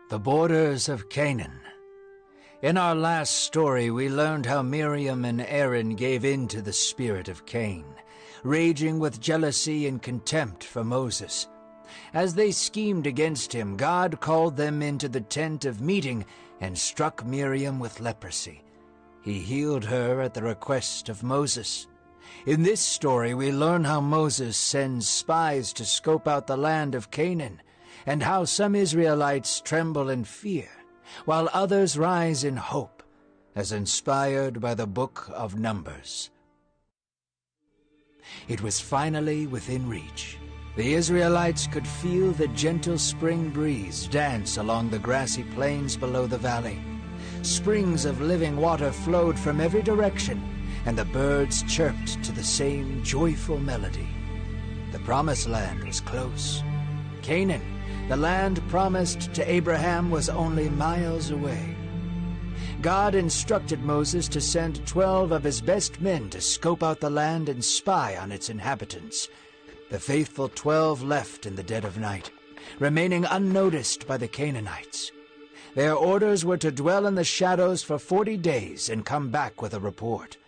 The borders of Canaan. In our last story, we learned how Miriam and Aaron gave in to the spirit of Cain, raging with jealousy and contempt for Moses. As they schemed against him, God called them into the tent of meeting and struck Miriam with leprosy. He healed her at the request of Moses. In this story, we learn how Moses sends spies to scope out the land of Canaan, and how some Israelites tremble in fear, while others rise in hope, as inspired by the book of Numbers. It was finally within reach. The Israelites could feel the gentle spring breeze dance along the grassy plains below the valley. Springs of living water flowed from every direction, and the birds chirped to the same joyful melody. The promised land was close. Canaan, the land promised to Abraham, was only miles away. God instructed Moses to send 12 of his best men to scope out the land and spy on its inhabitants. The faithful 12 left in the dead of night, remaining unnoticed by the Canaanites. Their orders were to dwell in the shadows for 40 days and come back with a report.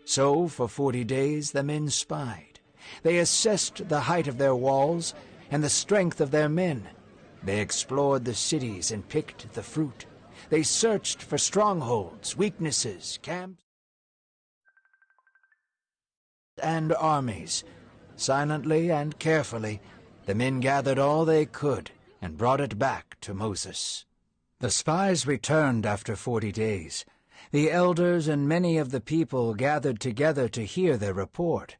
So for 40 days the men spied. They assessed the height of their walls and the strength of their men. They explored the cities and picked the fruit. They searched for strongholds, weaknesses, camps, and armies. Silently and carefully, the men gathered all they could and brought it back to Moses. The spies returned after 40 days. The elders and many of the people gathered together to hear their report.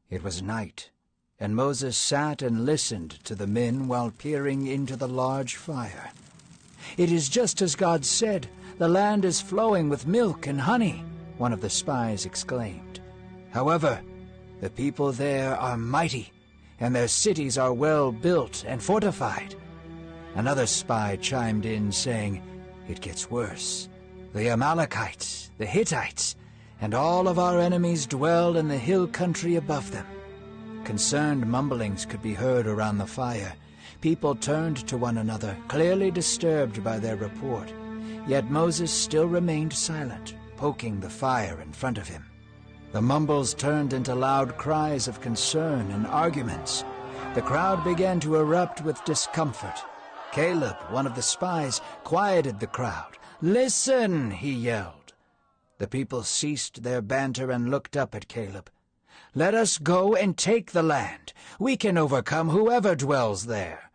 It was night, and Moses sat and listened to the men while peering into the large fire. "It is just as God said. The land is flowing with milk and honey," one of the spies exclaimed. "However, the people there are mighty, and their cities are well built and fortified." Another spy chimed in, saying, "It gets worse. The Amalekites, the Hittites, and all of our enemies dwell in the hill country above them." Concerned mumblings could be heard around the fire. People turned to one another, clearly disturbed by their report. Yet Moses still remained silent, poking the fire in front of him. The mumbles turned into loud cries of concern and arguments. The crowd began to erupt with discomfort. Caleb, one of the spies, quieted the crowd. "Listen," he yelled. The people ceased their banter and looked up at Caleb. "Let us go and take the land. We can overcome whoever dwells there."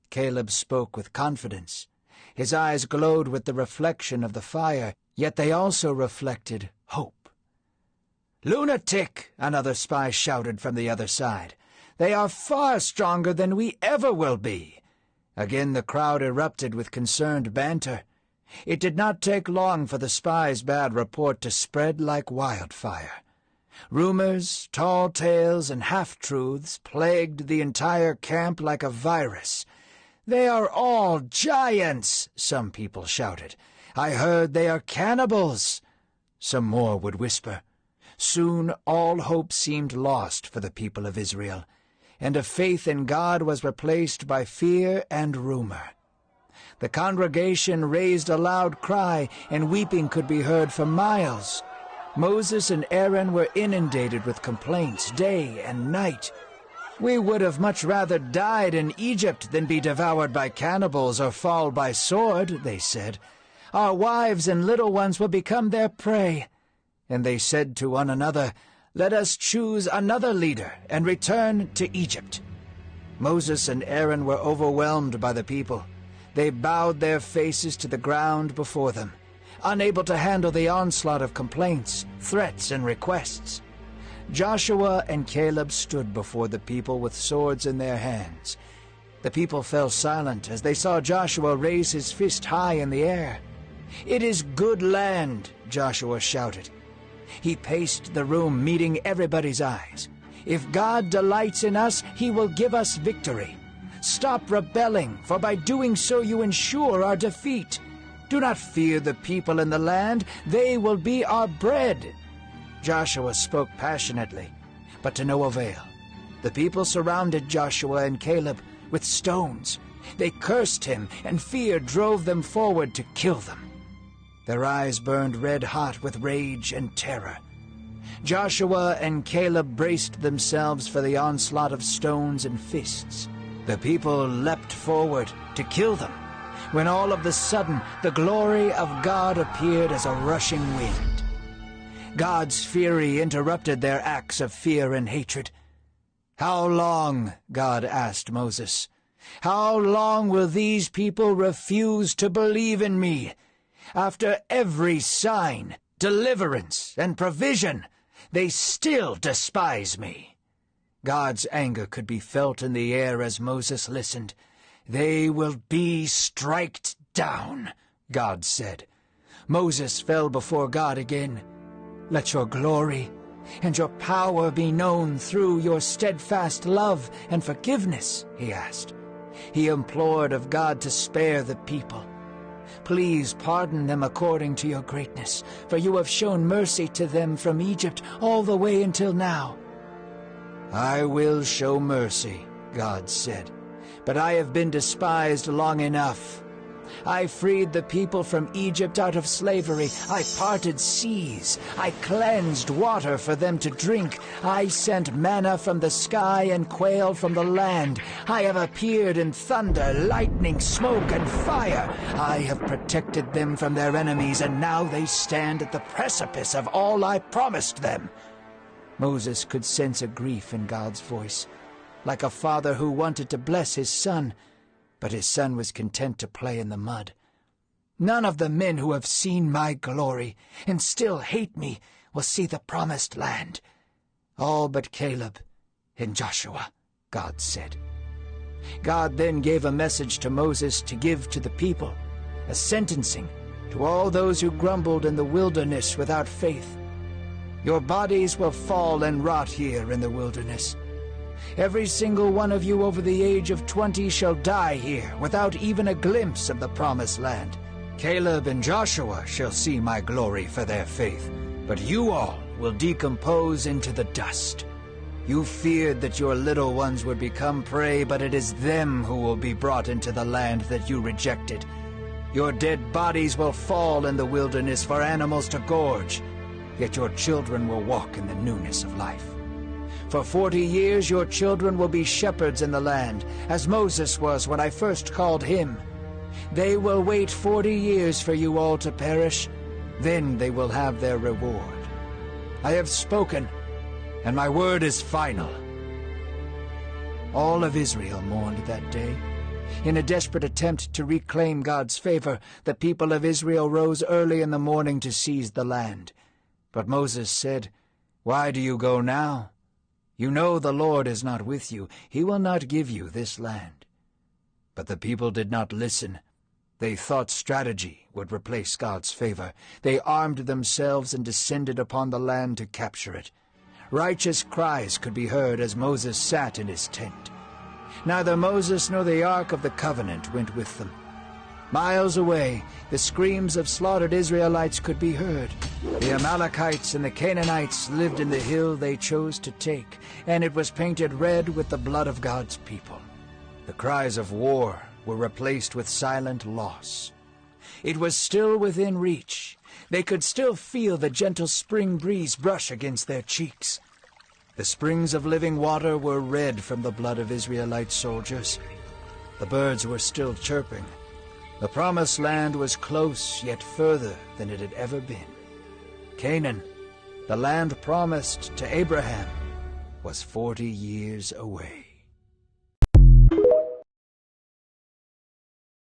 Caleb spoke with confidence. His eyes glowed with the reflection of the fire, yet they also reflected hope. "Lunatic!" another spy shouted from the other side. "They are far stronger than we ever will be." Again the crowd erupted with concerned banter. It did not take long for the spy's bad report to spread like wildfire. Rumors, tall tales, and half-truths plagued the entire camp like a virus. "They are all giants," some people shouted. "I heard they are cannibals," some more would whisper. Soon all hope seemed lost for the people of Israel, and a faith in God was replaced by fear and rumor. The congregation raised a loud cry, and weeping could be heard for miles. Moses and Aaron were inundated with complaints day and night. "We would have much rather died in Egypt than be devoured by cannibals or fall by sword," they said. "Our wives and little ones will become their prey." And they said to one another, "Let us choose another leader and return to Egypt." Moses and Aaron were overwhelmed by the people. They bowed their faces to the ground before them, unable to handle the onslaught of complaints, threats, and requests. Joshua and Caleb stood before the people with swords in their hands. The people fell silent as they saw Joshua raise his fist high in the air. "It is good land," Joshua shouted. He paced the room, meeting everybody's eyes. "If God delights in us, he will give us victory. Stop rebelling, for by doing so you ensure our defeat. Do not fear the people in the land. They will be our bread." Joshua spoke passionately, but to no avail. The people surrounded Joshua and Caleb with stones. They cursed him, and fear drove them forward to kill them. Their eyes burned red-hot with rage and terror. Joshua and Caleb braced themselves for the onslaught of stones and fists. The people leapt forward to kill them, when all of a sudden the glory of God appeared as a rushing wind. God's fury interrupted their acts of fear and hatred. "How long," God asked Moses, "how long will these people refuse to believe in me? After every sign, deliverance, and provision, they still despise me." God's anger could be felt in the air as Moses listened. "They will be striked down," God said. Moses fell before God again. "Let your glory and your power be known through your steadfast love and forgiveness," he asked. He implored of God to spare the people. "Please pardon them according to your greatness, for you have shown mercy to them from Egypt all the way until now." "I will show mercy," God said, "but I have been despised long enough. I freed the people from Egypt out of slavery. I parted seas. I cleansed water for them to drink. I sent manna from the sky and quail from the land. I have appeared in thunder, lightning, smoke, and fire. I have protected them from their enemies, and now they stand at the precipice of all I promised them." Moses could sense a grief in God's voice, like a father who wanted to bless his son, but his son was content to play in the mud. "None of the men who have seen my glory and still hate me will see the promised land. All but Caleb and Joshua," God said. God then gave a message to Moses to give to the people, a sentencing to all those who grumbled in the wilderness without faith. "Your bodies will fall and rot here in the wilderness. Every single one of you over the age of 20 shall die here, without even a glimpse of the promised land. Caleb and Joshua shall see my glory for their faith, but you all will decompose into the dust. You feared that your little ones would become prey, but it is them who will be brought into the land that you rejected. Your dead bodies will fall in the wilderness for animals to gorge, yet your children will walk in the newness of life. For 40 years your children will be shepherds in the land, as Moses was when I first called him. They will wait 40 years for you all to perish. Then they will have their reward. I have spoken, and my word is final." All of Israel mourned that day. In a desperate attempt to reclaim God's favor, the people of Israel rose early in the morning to seize the land. But Moses said, "Why do you go now? You know the Lord is not with you. He will not give you this land." But the people did not listen. They thought strategy would replace God's favor. They armed themselves and descended upon the land to capture it. Righteous cries could be heard as Moses sat in his tent. Neither Moses nor the Ark of the Covenant went with them. Miles away, the screams of slaughtered Israelites could be heard. The Amalekites and the Canaanites lived in the hill they chose to take, and it was painted red with the blood of God's people. The cries of war were replaced with silent loss. It was still within reach. They could still feel the gentle spring breeze brush against their cheeks. The springs of living water were red from the blood of Israelite soldiers. The birds were still chirping. The promised land was close, yet further than it had ever been. Canaan, the land promised to Abraham, was 40 years away.